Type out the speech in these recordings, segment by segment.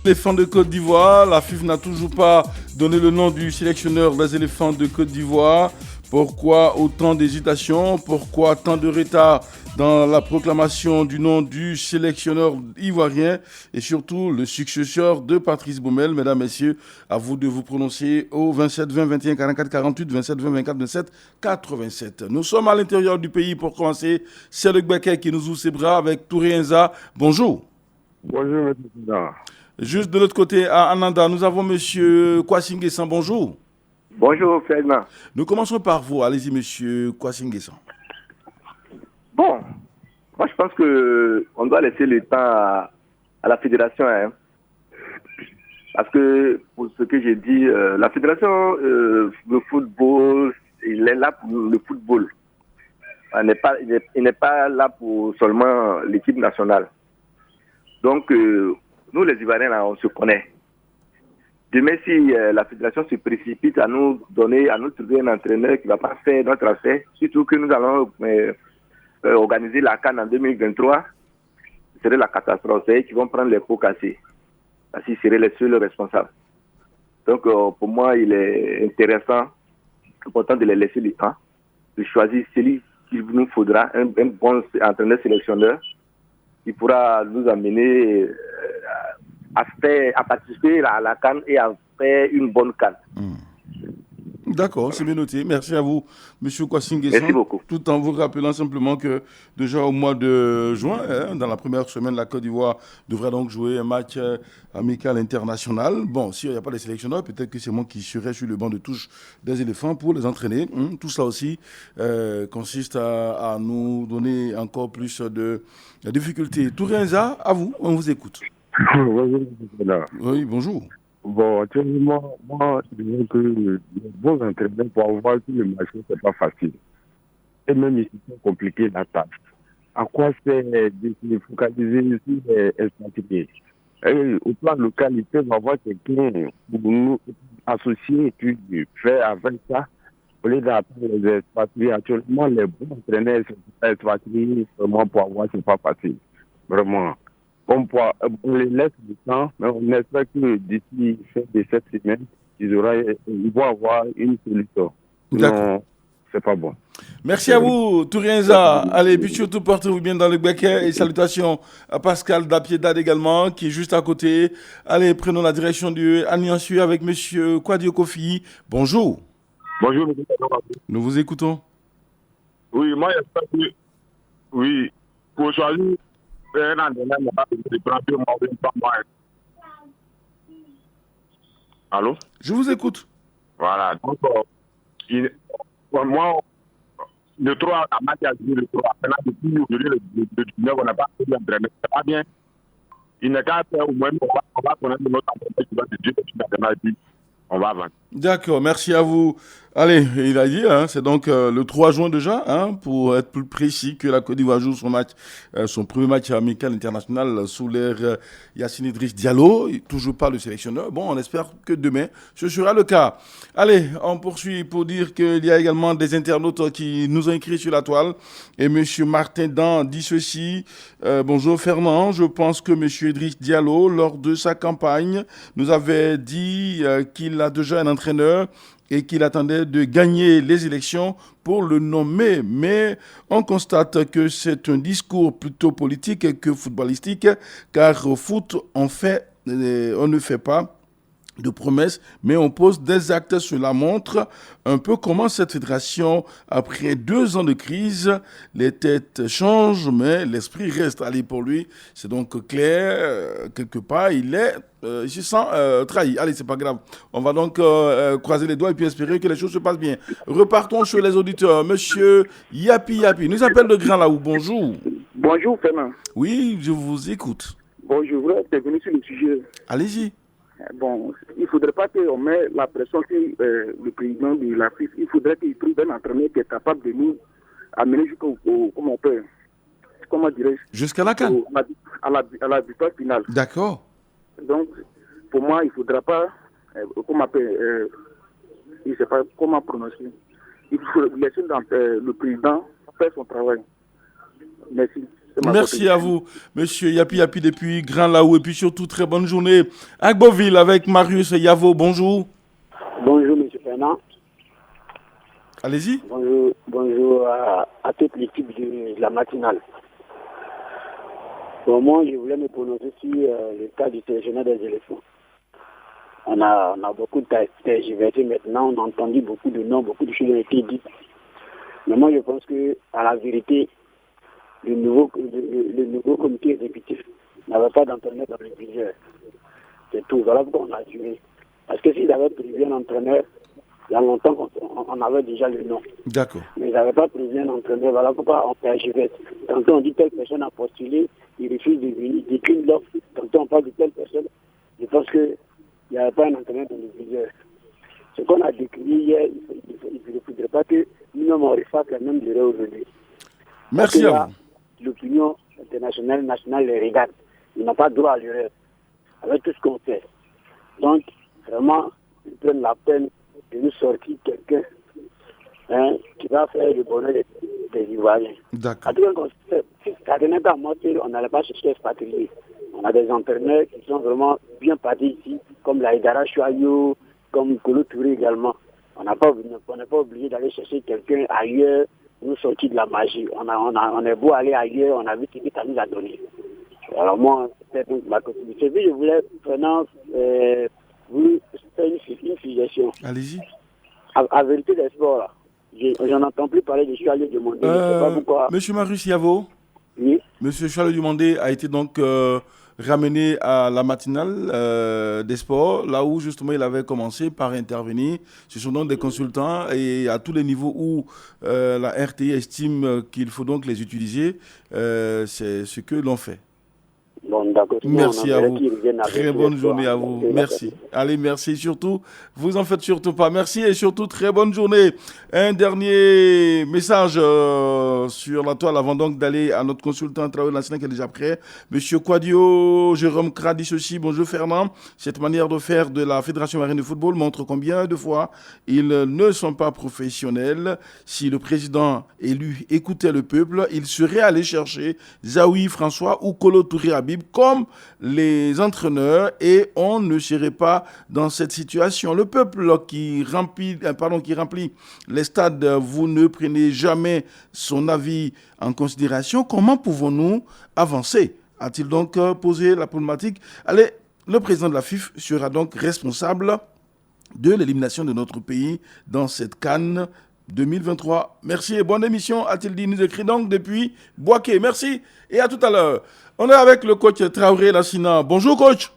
Éléphants de Côte d'Ivoire, la FIFA n'a toujours pas donné le nom du sélectionneur des éléphants de Côte d'Ivoire. Pourquoi autant d'hésitation? Pourquoi tant de retard dans la proclamation du nom du sélectionneur ivoirien et surtout le successeur de Patrice Baumel? Mesdames, Messieurs, à vous de vous prononcer au 27 20 21 44 48, 27 20 24 27 87. Nous sommes à l'intérieur du pays pour commencer. C'est le Gbeke qui nous ouvre ses bras avec Touré Enza. Bonjour. Bonjour, M. Président. Juste de l'autre côté, à Ananda, nous avons M. Kwasi-Nguessan. Bonjour. Bonjour, Ferdinand. Nous commençons par vous. Allez-y, M. Kwasi-Nguessan. Bon, moi je pense qu'on doit laisser le temps à la fédération. Hein. Parce que, pour ce que j'ai dit, la fédération de football, il est là pour le football. Il n'est pas là pour seulement l'équipe nationale. Donc, nous les Ivoiriens, là, on se connaît. Demain, si la fédération se précipite à nous trouver un entraîneur qui ne va pas faire notre affaire, surtout que nous allons organiser la CAN en 2023, ce serait la catastrophe. C'est eux qui vont prendre les pots cassés. Parce qu'ils seraient les seuls responsables. Donc, pour moi, il est intéressant, important de les laisser le temps, de choisir celui qu'il nous faudra, un bon entraîneur sélectionneur, qui pourra nous amener à participer à la CAN et à faire une bonne CAN. D'accord, c'est bien noté. Merci à vous, M. Kwasi-Nguessan. Merci beaucoup. Tout en vous rappelant simplement que déjà au mois de juin, dans la première semaine, la Côte d'Ivoire devrait donc jouer un match amical international. Bon, s'il n'y a pas de sélectionneur, peut-être que c'est moi qui serai sur le banc de touche des éléphants pour les entraîner. Tout cela aussi consiste à nous donner encore plus de difficultés. Touré Enza, à vous, on vous écoute. Bonjour, Oui, bonjour. Bon, actuellement, moi, je dirais que les bons entraîneurs pour avoir sur le marché, c'est pas facile. Et même ici, c'est compliqué la tâche. À quoi c'est de se focaliser sur les expatriés? Au plan local, ils peuvent avoir quelqu'un pour nous associer et puis faire avec ça. Au lieu d'attendre les expatriés, actuellement, les bons entraîneurs sont expatriés, vraiment pour avoir, c'est pas facile. Vraiment. On les laisse du temps, mais on espère que d'ici fin de cette semaine, ils vont avoir une solution. D'accord. Non, c'est pas bon. Merci à vous, Touré Enza. Allez, puis surtout, portez-vous bien dans le Gbeke et salutations à Pascal Dapiedad également, qui est juste à côté. Allez, prenons la direction du Agnansui avec M. Kwadio Kofi. Bonjour. Bonjour, M. Nous vous écoutons. Oui, moi, j'espère que, oui, pour choisir un entraîneur, n'est pas de prendre deux mois, pas moi. Allô? Je vous écoute. Voilà. Donc, pour moi, le 3, la match a joué le 3. Maintenant, depuis aujourd'hui, le 19, on n'a pas fait l'entraîneur. C'est pas bien. Il n'est qu'à faire au moins, on va connaître notre entraîneur qui va se dire que tu n'as pas dit. On va avancer. D'accord, merci à vous. Allez, il a dit, c'est donc le 3 juin déjà, pour être plus précis, que la Côte d'Ivoire joue son premier match amical international sous l'ère Yacine Idriss Diallo, toujours pas le sélectionneur. Bon, on espère que demain, ce sera le cas. Allez, on poursuit pour dire qu'il y a également des internautes qui nous ont écrit sur la toile. Et M. Martin Dan dit ceci. Bonjour Fernand, je pense que M. Idriss Diallo, lors de sa campagne, nous avait dit qu'il a déjà un entraîneur et qu'il attendait de gagner les élections pour le nommer. Mais on constate que c'est un discours plutôt politique que footballistique, car au foot, on ne fait pas de promesses, mais on pose des actes. Cela montre un peu comment cette fédération, après 2 ans de crise, les têtes changent, mais l'esprit reste. Allez, pour lui, c'est donc clair, quelque part, il se sent trahi. Allez, c'est pas grave. On va donc croiser les doigts et puis espérer que les choses se passent bien. Repartons sur les auditeurs. Monsieur Yapi, nous appelle de Grand Laou. Bonjour. Bonjour, Fernand. Oui, je vous écoute. Bon, je voudrais intervenir sur le sujet. Allez-y. Bon, il ne faudrait pas qu'on mette la pression sur le président de la FIFA. Il faudrait qu'il trouve un entraîneur qui est capable de nous amener jusqu'à la CAN. À la victoire finale. D'accord. Donc, pour moi, il ne faudra pas, je ne sais pas comment prononcer. Il faut laisser le président faire son travail. Merci. Merci à vous, monsieur Yapi Yapi depuis Grand Laou, et puis surtout très bonne journée à Beauville avec Marius Yavo. Bonjour. Bonjour, monsieur Fernand. Allez-y. Bonjour à toute l'équipe de la matinale. Pour moi, je voulais me prononcer sur le cas du sélectionneur des éléphants. On a beaucoup de tergiversé maintenant, on a entendu beaucoup de noms, beaucoup de choses ont été dites. Mais moi, je pense que, à la vérité, le nouveau comité exécutif n'avait pas d'entraîneur dans le budget. C'est tout. Voilà pourquoi on a duré. Parce que s'ils avaient prévu un entraîneur, il y a longtemps qu'on avait déjà le nom. D'accord. Mais ils n'avaient pas prévu un entraîneur. Voilà pourquoi on tergiverse. Tantôt on dit telle personne a postulé, il refuse de venir, il décline l'offre. Tantôt on parle de telle personne. Je pense qu'il n'y avait pas un entraîneur dans le budget. Ce qu'on a décliné hier, il ne faudrait pas que nous-mêmes on refasse la même erreur aujourd'hui. Merci à vous. L'opinion internationale, nationale les regarde. Ils n'ont pas droit à l'erreur avec tout ce qu'on fait. Donc, vraiment, ils prennent la peine de nous sortir quelqu'un qui va faire le bonheur des Ivoiriens. D'accord. En tout cas, si ça venait pas à moitié, on n'allait pas chercher à expatrier. On a des entraîneurs qui sont vraiment bien partis ici, comme Laïdara Chouayo, comme Kolo Touré également. On n'est pas obligé d'aller chercher quelqu'un ailleurs, nous sortir de la magie. On est beau aller ailleurs, on a vu ce que ça nous a donné. Alors moi, c'est donc ma contribution. Je voulais vraiment vous faire une suggestion. Allez-y. À vérité des sports, là, j'en entends plus parler de Charles Dumondé. Je ne sais pas pourquoi. Monsieur Marius Yavo. Oui. Monsieur Charles Dumondé a été donc ramené à la matinale des sports, là où justement il avait commencé par intervenir. Ce sont donc des consultants et à tous les niveaux où la RTI estime qu'il faut donc les utiliser, c'est ce que l'on fait. Bon, d'accord. Merci à vous. Très bonne journée à vous. Merci. Allez, merci surtout. Vous en faites surtout pas. Merci et surtout très bonne journée. Un dernier message sur la toile avant donc d'aller à notre consultant Traoré National qui est déjà prêt. Monsieur Quadio Jérôme Kra dit ceci. Bonjour Fernand. Cette manière de faire de la Fédération Malienne de football montre combien de fois ils ne sont pas professionnels. Si le président élu écoutait le peuple, il serait allé chercher Zawi François ou Kolo Touré Habib comme les entraîneurs et on ne serait pas dans cette situation. Le peuple qui remplit les stades, vous ne prenez jamais son avis en considération. Comment pouvons-nous avancer? A-t-il donc posé la problématique? Allez, le président de la FIF sera donc responsable de l'élimination de notre pays dans cette CAN 2023. Merci et bonne émission, a-t-il dit. Nous écrit donc depuis Boaké. Merci et à tout à l'heure. On est avec le coach Traoré Lassina. Bonjour coach.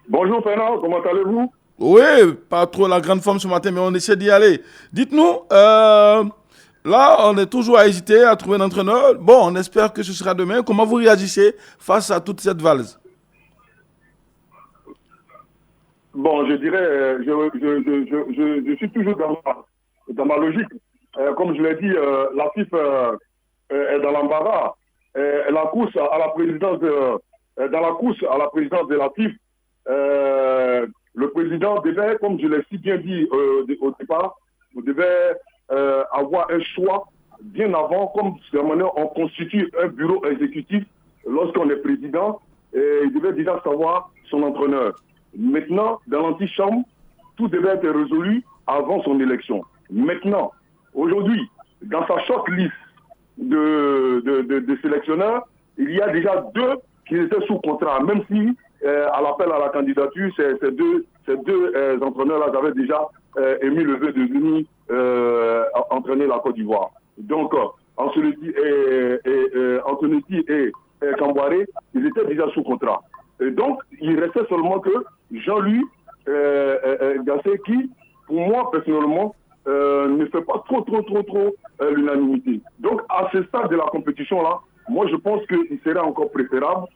Bonjour Fernand, comment allez-vous? Oui, pas trop la grande forme ce matin, mais on essaie d'y aller. Dites-nous, là on est toujours à hésiter à trouver un entraîneur. Bon, on espère que ce sera demain. Comment vous réagissez face à toute cette valse? Bon, je dirais, je suis toujours dans ma logique. Comme je l'ai dit, la FIF est dans l'embarras. La course à la présidence dans la course à la présidence de la FIF, le président devait, comme je l'ai si bien dit au départ, devait avoir un choix bien avant, comme de la manière on constitue un bureau exécutif lorsqu'on est président, et il devait déjà savoir son entraîneur. Maintenant, dans l'antichambre, tout devait être résolu avant son élection. Maintenant, aujourd'hui, dans sa shortlist de sélectionneurs, il y a déjà 2 qui étaient sous contrat, même si à l'appel à la candidature, ces deux entraîneurs-là avaient déjà émis le vœu de venir entraîner la Côte d'Ivoire. Donc, Ancelotti et Camboiré, ils étaient déjà sous contrat. Et donc, il restait seulement que Jean-Louis Gasset qui, pour moi, personnellement, ne fait pas trop l'unanimité. Donc, à ce stade de la compétition-là, moi, je pense qu'il serait encore préférable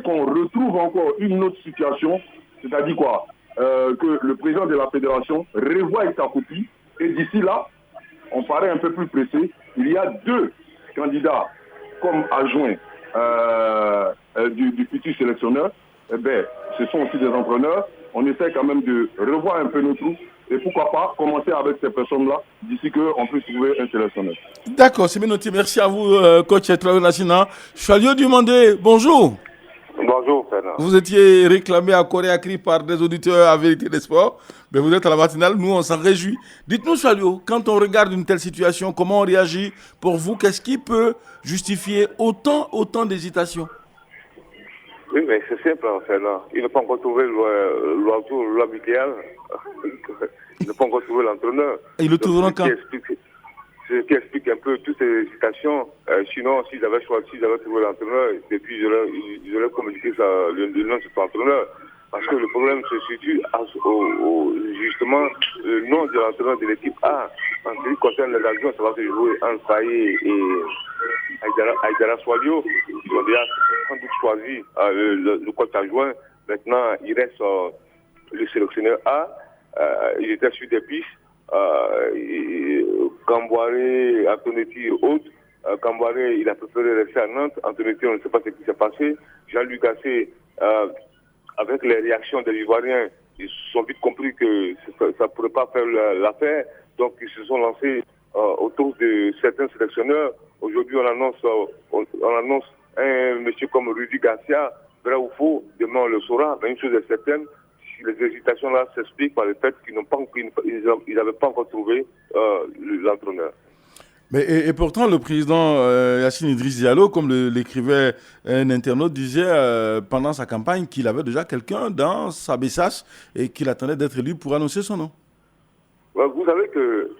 qu'on retrouve encore une autre situation, c'est-à-dire quoi, que le président de la fédération revoie sa copie, et d'ici là, on paraît un peu plus pressé. Il y a 2 candidats comme adjoints du futur sélectionneur. Eh bien, ce sont aussi des entraîneurs. On essaie quand même de revoir un peu nos troupes et pourquoi pas commencer avec ces personnes-là d'ici qu'on puisse trouver un sélectionneur. D'accord, c'est bien noté. Merci à vous, coach Traoré Lassina. Chalio Dumandé, bonjour. Bonjour, Fernand. Vous étiez réclamé à Corée-Acri par des auditeurs à Vérité des Sports, mais vous êtes à la matinale, nous on s'en réjouit. Dites-nous, Chalio, quand on regarde une telle situation, comment on réagit? Pour vous, qu'est-ce qui peut justifier autant d'hésitation? Oui, mais c'est simple, Fernand. Ils n'ont pas encore trouvé l'oiseau, l'amical. Ils n'ont pas encore trouvé l'entraîneur. Et ils le trouveront quand? Ce qui explique un peu toutes ces hésitations. Sinon, s'ils avaient trouvé l'entraîneur, depuis ils auraient communiqué le nom de cet entraîneur. Parce que le problème se situe justement le nom de l'entraîneur de l'équipe A. En ce qui concerne les adjoints, ça va se jouer entre Faye et Aïdara Swalio. Ils ont déjà sans doute choisi le coach adjoint. Maintenant, il reste le sélectionneur A. Il était sur des pistes. Camboiré, Antonetti et autres. Camboiré, il a préféré rester à Nantes. Antonetti, on ne sait pas ce qui s'est passé. Jean-Luc Gasset, avec les réactions des Ivoiriens, ils se sont vite compris que ça ne pourrait pas faire l'affaire. Donc, ils se sont lancés autour de certains sélectionneurs. Aujourd'hui, on annonce un monsieur comme Rudy Garcia, vrai ou faux, demain on le saura. Mais une chose est certaine, les hésitations là s'expliquent par le fait qu'ils n'avaient pas encore trouvé l'entraîneur. Mais, et pourtant, le président Yacine Idriss Diallo, comme l'écrivait un internaute, disait pendant sa campagne qu'il avait déjà quelqu'un dans sa besace et qu'il attendait d'être élu pour annoncer son nom. Vous savez que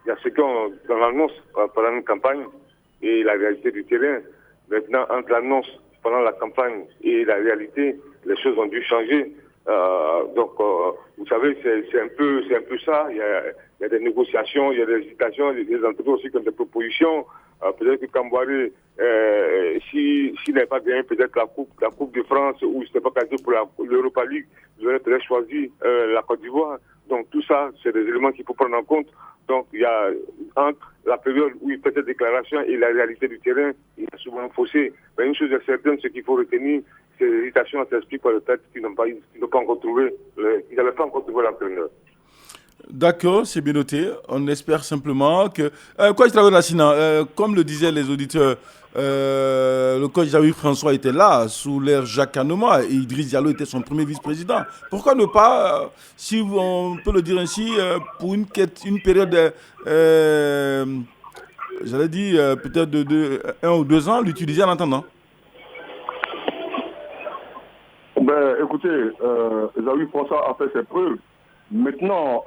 il y a ce qu'on annonce pendant une campagne et la réalité du terrain. Maintenant, entre l'annonce pendant la campagne et la réalité, les choses ont dû changer. Donc, vous savez, c'est un peu ça. Il y a des négociations, il y a des hésitations, des entreprises aussi comme des propositions. Peut-être que Camboiré, s'il n'avait pas gagné peut-être la coupe de France ou s'il n'était pas qualifié pour l'Europa League, il aurait peut-être choisi la Côte d'Ivoire. Donc tout ça, c'est des éléments qu'il faut prendre en compte. Donc il y a entre la période où il fait cette déclaration et la réalité du terrain, il y a souvent un fossé. Mais une chose est certaine, ce qu'il faut retenir, c'est l'hésitation s'explique par le fait qu'ils n'ont pas encore trouvé, ils n'avaient pas encore trouvé l'entraîneur. D'accord, c'est bien noté. On espère simplement que... coach Traoré Lassina, comme le disaient les auditeurs, le coach Jean-Louis François était là, sous l'ère Jacques Kanoma, et Idriss Diallo était son premier vice-président. Pourquoi ne pas, si on peut le dire ainsi, pour une période, j'allais dire, peut-être de 1 ou 2 ans, l'utiliser en attendant? Écoutez, Jean-Louis François a fait ses preuves. Maintenant,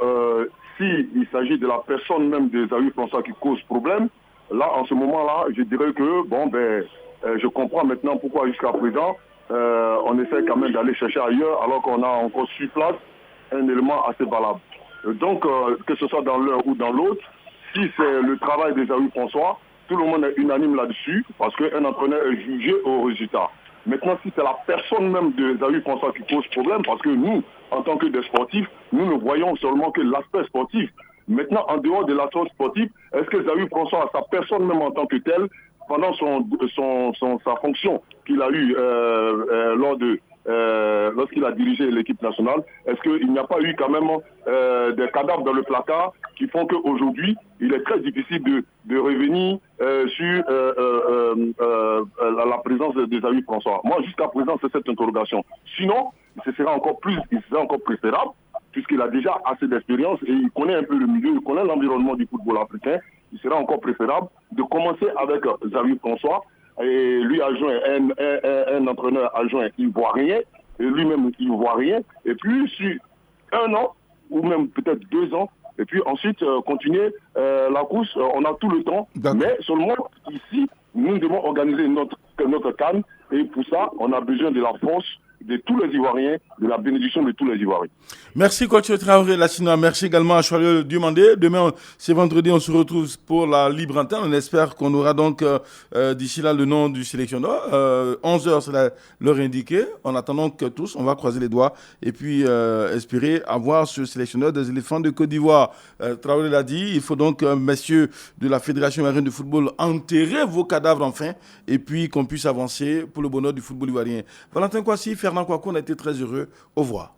s'il s'agit de la personne même de Jean-Louis François qui cause problème, là, en ce moment-là, je dirais que, je comprends maintenant pourquoi jusqu'à présent, on essaie quand même d'aller chercher ailleurs alors qu'on a encore sur place un élément assez valable. Donc, que ce soit dans l'un ou dans l'autre, si c'est le travail de Jean-Louis François, tout le monde est unanime là-dessus parce qu'un entraîneur est jugé au résultat. Maintenant, si c'est la personne même de Jean-Louis François qui pose problème, parce que nous, en tant que des sportifs, nous ne voyons seulement que l'aspect sportif. Maintenant, en dehors de l'aspect sportif, est-ce que Jean-Louis François, sa personne même en tant que telle, pendant sa fonction qu'il a eue lorsqu'il a dirigé l'équipe nationale, est-ce qu'il n'y a pas eu quand même des cadavres dans le placard qui font qu'aujourd'hui, il est très difficile de revenir sur la présence de Jean-Louis François. Moi, jusqu'à présent, c'est cette interrogation. Sinon, il serait encore préférable, puisqu'il a déjà assez d'expérience et il connaît un peu le milieu, il connaît l'environnement du football africain, il serait encore préférable de commencer avec Jean-Louis François et lui adjoint un entraîneur adjoint ivoirien, et lui-même ivoirien, et puis sur 1 an, ou même peut-être 2 ans, et puis ensuite continuer la course, on a tout le temps, mais seulement ici, nous devons organiser notre CAN, et pour ça, on a besoin de la force de tous les Ivoiriens, de la bénédiction de tous les Ivoiriens. Merci coach Traoré Lassina, merci également à Chalio Dumandé. Demain, c'est vendredi, on se retrouve pour la libre antenne. On espère qu'on aura donc d'ici là le nom du sélectionneur. 11h, c'est l'heure indiquée. En attendant que tous, on va croiser les doigts et puis espérer avoir ce sélectionneur des éléphants de Côte d'Ivoire. Traoré l'a dit, il faut donc, messieurs de la Fédération ivoirienne de football, enterrer vos cadavres enfin et puis qu'on puisse avancer pour le bonheur du football ivoirien. Valentin Kwasi, Fernand Kouakou, on a été très heureux. Au revoir.